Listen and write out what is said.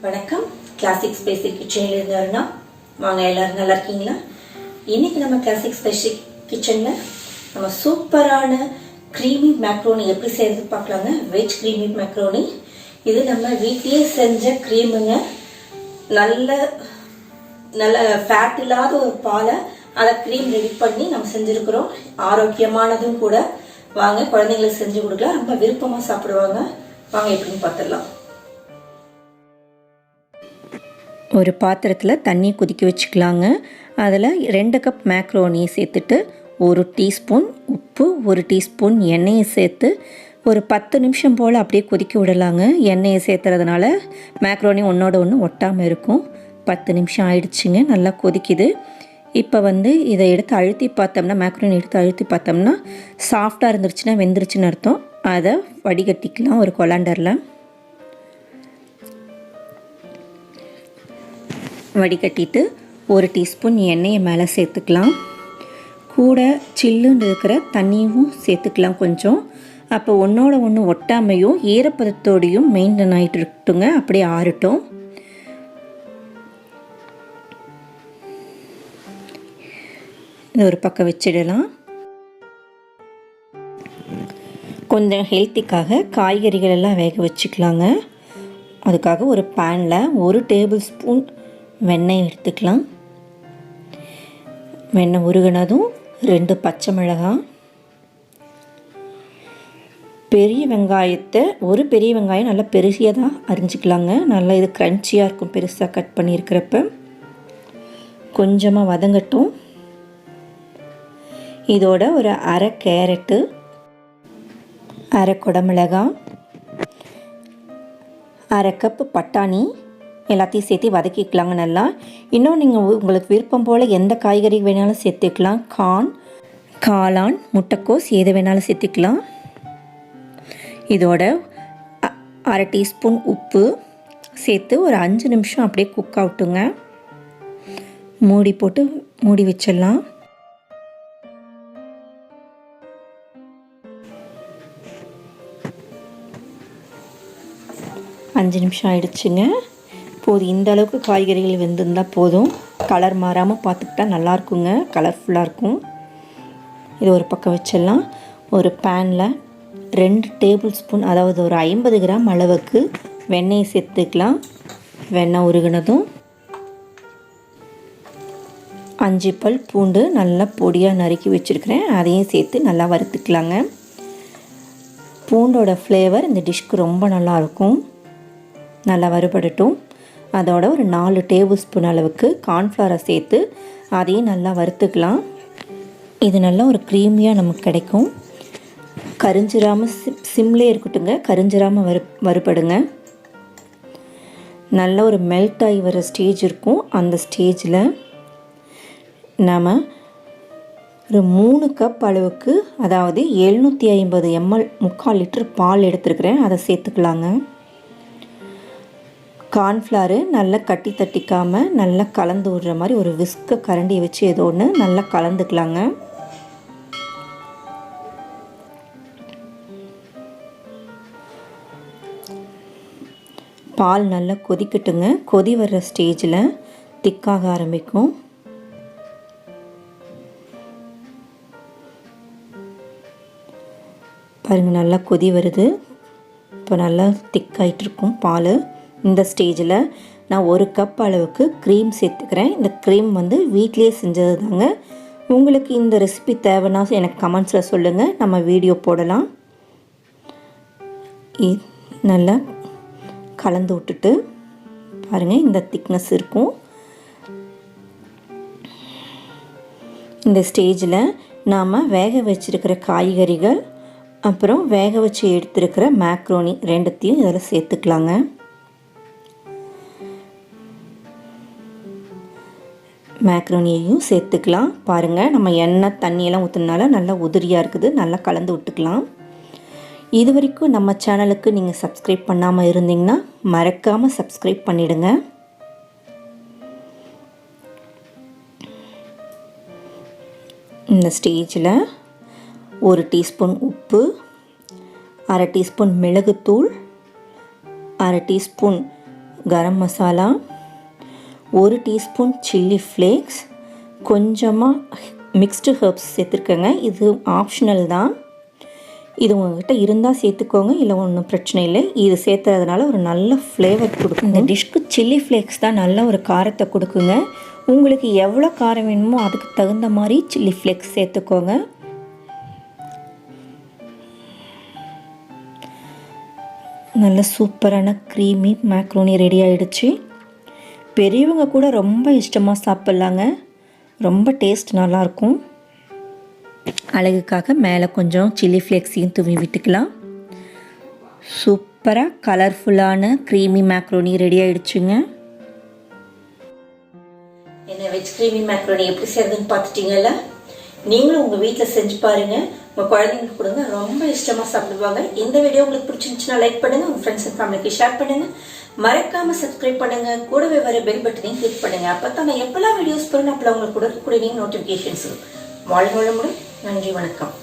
வணக்கம். கிளாசிக் ஸ்பெசிக் கிச்சனில் இருந்தாருன்னா வாங்க, எல்லாரும் நல்லா இருக்கீங்களா? இன்னைக்கு நம்ம கிளாசிக் ஸ்பெசிக் கிச்சனில் நம்ம சூப்பரான க்ரீமி மேக்ரோனி எப்படி செய்யறது பார்க்கலாங்க. Veg creamy macaroni. இது நம்ம வீட்டிலேயே செஞ்ச க்ரீமுங்க. நல்ல நல்ல ஃபேட் இல்லாத ஒரு பாலை அதை க்ரீம் ரெடி பண்ணி நம்ம செஞ்சுருக்கிறோம். ஆரோக்கியமானதும் கூட. வாங்க, குழந்தைங்களுக்கு செஞ்சு கொடுக்கலாம், ரொம்ப விருப்பமாக சாப்பிடுவாங்க. வாங்க எப்படின்னு பார்த்துடலாம். ஒரு பாத்திரத்தில் தண்ணி கொதிக்க வச்சுக்கலாங்க. அதில் 2 கப் மேக்ரோனியை சேர்த்துட்டு 1 டீஸ்பூன் உப்பு, 1 டீஸ்பூன் எண்ணெயை சேர்த்து ஒரு 10 நிமிஷம் போல் அப்படியே கொதிக்க விடலாங்க. எண்ணெயை சேர்த்துறதுனால மேக்ரோனி ஒன்றோட ஒன்று ஒட்டாமல் இருக்கும். 10 நிமிஷம் ஆயிடுச்சுங்க, நல்லா கொதிக்குது. இப்போ இதை எடுத்து அழுத்தி பார்த்தோம்னா, மேக்ரோனி எடுத்து அழுத்தி பார்த்தோம்னா சாஃப்டாக இருந்துருச்சுன்னா வெந்துருச்சுன்னு அர்த்தம். அதை வடிகட்டிக்கலாம் ஒரு கொலாண்டரில். வடிகட்டிட்டு 1 டீஸ்பூன் எண்ணெயை மேலே சேர்த்துக்கலாம். கூட சில்லுன்னு இருக்கிற தண்ணியும் சேர்த்துக்கலாம் கொஞ்சம். அப்போ ஒன்றோட ஒன்று ஒட்டாமையும் ஈரப்பதத்தோடையும் மெயின்டைன் ஆகிட்டு இருக்கட்டுங்க. அப்படியே ஆறட்டும். இது ஒரு பக்கம் வச்சிடலாம். கொஞ்சம் ஹெல்த்திக்காக காய்கறிகள் எல்லாம் வேக வச்சுக்கலாங்க. அதுக்காக ஒரு பேனில் 1 டேபிள் ஸ்பூன் வெண்ணெய் எடுத்துக்கலாம். வெண்ணெய் உருகினதும் 2 பச்சை மிளகாய், பெரிய வெங்காயத்தை ஒரு பெரிய வெங்காயம் நல்லா பெருசியதாக அரிஞ்சிக்கலாங்க. நல்லா இது க்ரன்ச்சியாக இருக்கும் பெருசாக கட் பண்ணியிருக்கிறப்ப. கொஞ்சமாக வதங்கட்டும். இதோட ஒரு அரை கேரட்டு, அரை குடமிளகாய், அரை கப்பு பட்டாணி எல்லாத்தையும் சேர்த்து வதக்கிக்கலாங்க நல்லா. இன்னும் நீங்கள் உங்களுக்கு விருப்பம் போல் எந்த காய்கறி வேணாலும் சேர்த்துக்கலாம். காளான், முட்டைக்கோஸ் எது வேணாலும் சேர்த்துக்கலாம். இதோட அரை டீஸ்பூன் உப்பு சேர்த்து ஒரு 5 நிமிஷம் அப்படியே குக் ஆகட்டுங்க. மூடி போட்டு மூடி வச்சிடலாம். அஞ்சு நிமிஷம் ஆயிடுச்சுங்க. போதும், இந்த அளவுக்கு காய்கறிகள் வெந்திருந்தால் போதும். கலர் மாறாமல் பார்த்துக்கிட்டா நல்லாயிருக்குங்க, கலர்ஃபுல்லாக இருக்கும். இது ஒரு பக்கம் வச்சிடலாம். ஒரு பேனில் 2 டேபிள் ஸ்பூன், அதாவது ஒரு 50 கிராம் அளவுக்கு வெண்ணெயை சேர்த்துக்கலாம். வெண்ணெய் உருகினதும் 5 பல் பூண்டு நல்லா பொடியாக நறுக்கி வச்சுருக்கிறேன், அதையும் சேர்த்து நல்லா வறுத்துக்கலாங்க. பூண்டோட ஃப்ளேவர் இந்த டிஷ்க்கு ரொம்ப நல்லாயிருக்கும். நல்லா வறுபடட்டும். அதோட ஒரு 4 டேபிள் ஸ்பூன் அளவுக்கு கார்ன்ஃப்ளவரை சேர்த்து அதையும் நல்லா வறுத்துக்கலாம். இது நல்லா ஒரு க்ரீமியாக நமக்கு கிடைக்கும். கரிஞ்சிராமல் சிம்லே இருக்கட்டுங்க, கரிஞ்சிராமல் வறுபடுங்க. நல்ல ஒரு மெல்ட் ஆகி வர ஸ்டேஜ் இருக்கும். அந்த ஸ்டேஜில் நாம் ஒரு 3 கப் அளவுக்கு, அதாவது 750 ml 3/4 லிட்டர் பால் எடுத்துருக்கிறேன், அதை சேர்த்துக்கலாங்க. கார்ன்ஃப்ளவரு நல்லா கட்டி தட்டிக்காமல் நல்லா கலந்து விடுற மாதிரி ஒரு விஸ்க கரண்டியை வச்சு ஏதோ ஒன்று நல்லா கலந்துக்கலாங்க. பால் நல்லா கொதிக்கட்டுங்க. கொதி வர்ற ஸ்டேஜில் திக்காக ஆரம்பிக்கும். பாருங்கள், நல்லா கொதி வருது. இப்போ நல்லா திக்காயிட்ருக்கும் பால். இந்த ஸ்டேஜில் நான் 1 கப் அளவுக்கு க்ரீம் சேர்த்துக்கிறேன். இந்த க்ரீம் வீட்டிலே செஞ்சது தாங்க. உங்களுக்கு இந்த ரெசிபி தேவைன்னா எனக்கு கமெண்ட்ஸில் சொல்லுங்கள், நம்ம வீடியோ போடலாம். நல்லா கலந்து விட்டுட்டு பாருங்கள், இந்த திக்னஸ் இருக்கும். இந்த ஸ்டேஜில் நாம் வேக வச்சுருக்கிற காய்கறிகள், அப்புறம் வேக வச்சு எடுத்துருக்கிற மேக்ரோனி ரெண்டுத்தையும் இதில் சேர்த்துக்கலாங்க. மேக்ரோனியையும் சேர்த்துக்கலாம். பாருங்கள், நம்ம எண்ணெய் தண்ணியெல்லாம் ஊற்றுனால நல்லா உதிரியாக இருக்குது. நல்லா கலந்து விட்டுக்கலாம். இது வரைக்கும் நம்ம சேனலுக்கு நீங்கள் சப்ஸ்கிரைப் பண்ணாமல் இருந்தீங்கன்னா மறக்காமல் சப்ஸ்கிரைப் பண்ணிவிடுங்க. இந்த ஸ்டேஜில் 1 டீஸ்பூன் உப்பு, அரை டீஸ்பூன் மிளகுத்தூள், அரை teaspoon garam masala, 1 teaspoon chilli flakes, கொஞ்சமாக மிக்ஸ்டு ஹெர்ப்ஸ் சேர்த்துருக்கேங்க. இது ஆப்ஷனல் தான். இது உங்கள்கிட்ட இருந்தால் சேர்த்துக்கோங்க, இல்லை ஒன்றும் பிரச்சனை இல்லை. இது சேர்த்துறதுனால ஒரு நல்ல ஃப்ளேவர் கொடுக்கும். இந்த டிஷ்க்கு சில்லி ஃப்ளேக்ஸ் தான் நல்ல ஒரு காரத்தை கொடுக்குங்க. உங்களுக்கு எவ்வளோ காரம் வேணுமோ அதுக்கு தகுந்த மாதிரி சில்லி ஃப்ளேக்ஸ் சேர்த்துக்கோங்க. நல்ல சூப்பரான க்ரீமி மேக்ரோனி ரெடி ஆகிடுச்சு. பெரியவங்க கூட ரொம்ப இஷ்டமாக சாப்பிட்லாங்க. ரொம்ப டேஸ்ட் நல்லாயிருக்கும். அழகுக்காக மேலே கொஞ்சம் சில்லி ஃப்ளேக்ஸையும் தூவி விட்டுக்கலாம். சூப்பராக கலர்ஃபுல்லான க்ரீமி மேக்ரோனி ரெடி ஆகிடுச்சுங்க. என்ன வெஜ் க்ரீமி மேக்ரோனி எப்படி செய்யறதுன்னு பார்த்துட்டீங்கல்ல? நீங்களும் உங்கள் வீட்டில் செஞ்சு பாருங்கள். உங்கள் குழந்தைங்களுக்கு கொடுங்க, ரொம்ப இஷ்டமாக சாப்பிடுவாங்க. இந்த வீடியோ உங்களுக்கு பிடிச்சிருந்துச்சுன்னா லைக் பண்ணுங்கள், உங்கள் ஃப்ரெண்ட்ஸ் அண்ட் ஃபேமிலிக்கு ஷேர் பண்ணுங்கள். மறக்காமல் சப்ஸ்கிரைப் பண்ணுங்கள். கூடவே வர பெல் பட்டனையும் கிளிக் பண்ணுங்கள். அப்போ தான் நான் எப்போல்லாம் வீடியோஸ் போகிறேன் அப்போல்லாம் உங்களுக்கு கூட நோட்டிஃபிகேஷன்ஸ் வரும். வாழ்க வளமுடன். நன்றி, வணக்கம்.